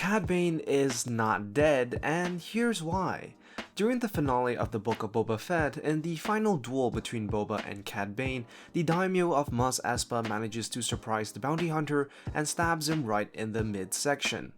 Cad Bane is not dead, and here's why. During the finale of the Book of Boba Fett, in the final duel between Boba and Cad Bane, the daimyo of espa manages to surprise the bounty hunter and stabs him right in the midsection.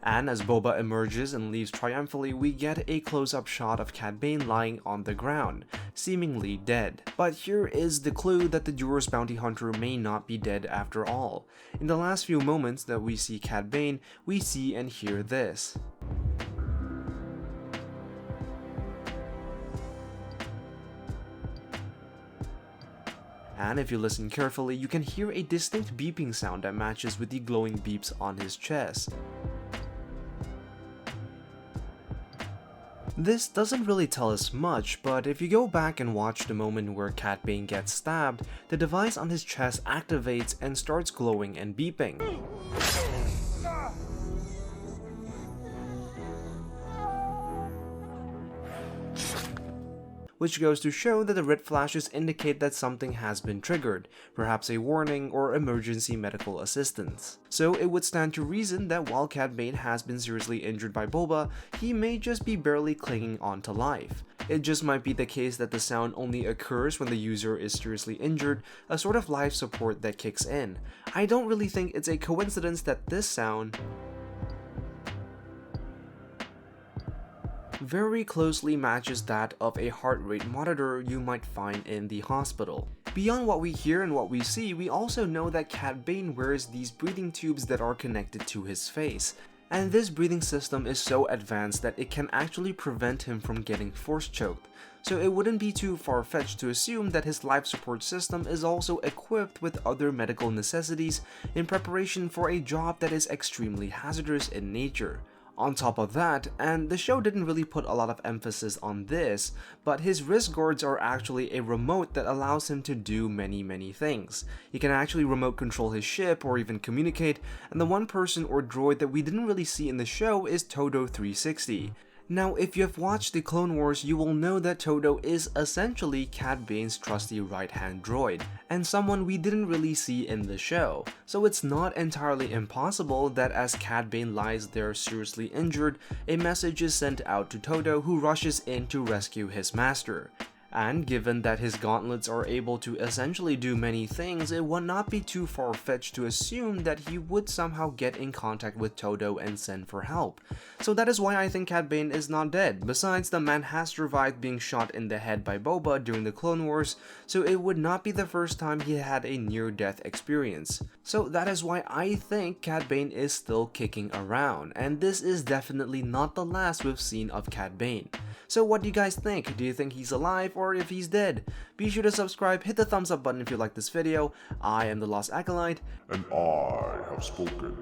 And as Boba emerges and leaves triumphantly, we get a close-up shot of Cad Bane lying on the ground, seemingly dead. But here is the clue that the duros bounty hunter may not be dead after all. In the last few moments that we see Cad Bane, we see and hear this. And if you listen carefully, you can hear a distinct beeping sound that matches with the glowing beeps on his chest. This doesn't really tell us much, but if you go back and watch the moment where Cad Bane gets stabbed, the device on his chest activates and starts glowing and beeping. Which goes to show that the red flashes indicate that something has been triggered, perhaps a warning or emergency medical assistance. So it would stand to reason that while Cad Bane has been seriously injured by Boba, he may just be barely clinging on to life. It just might be the case that the sound only occurs when the user is seriously injured, a sort of life support that kicks in. I don't really think it's a coincidence that this sound very closely matches that of a heart rate monitor you might find in the hospital. Beyond what we hear and what we see, we also know that Cad Bane wears these breathing tubes that are connected to his face. And this breathing system is so advanced that it can actually prevent him from getting force choked. So it wouldn't be too far-fetched to assume that his life support system is also equipped with other medical necessities in preparation for a job that is extremely hazardous in nature. On top of that, and the show didn't really put a lot of emphasis on this, but his wrist guards are actually a remote that allows him to do many things. He can actually remote control his ship or even communicate, and the one person or droid that we didn't really see in the show is Todo 360. Now, if you have watched the Clone Wars, you will know that Todo is essentially Cad Bane's trusty right-hand droid, and someone we didn't really see in the show. So it's not entirely impossible that as Cad Bane lies there seriously injured, a message is sent out to Todo, who rushes in to rescue his master. And given that his gauntlets are able to essentially do many things, it would not be too far-fetched to assume that he would somehow get in contact with Todo and send for help. So that is why I think Cad Bane is not dead. Besides, the man has survived being shot in the head by Boba during the Clone Wars, so it would not be the first time he had a near-death experience. So that is why I think Cad Bane is still kicking around, and this is definitely not the last we've seen of Cad Bane. So what do you guys think? Do you think he's alive or if he's dead? Be sure to subscribe, hit the thumbs up button if you like this video. I am the Lost Acolyte, and I have spoken.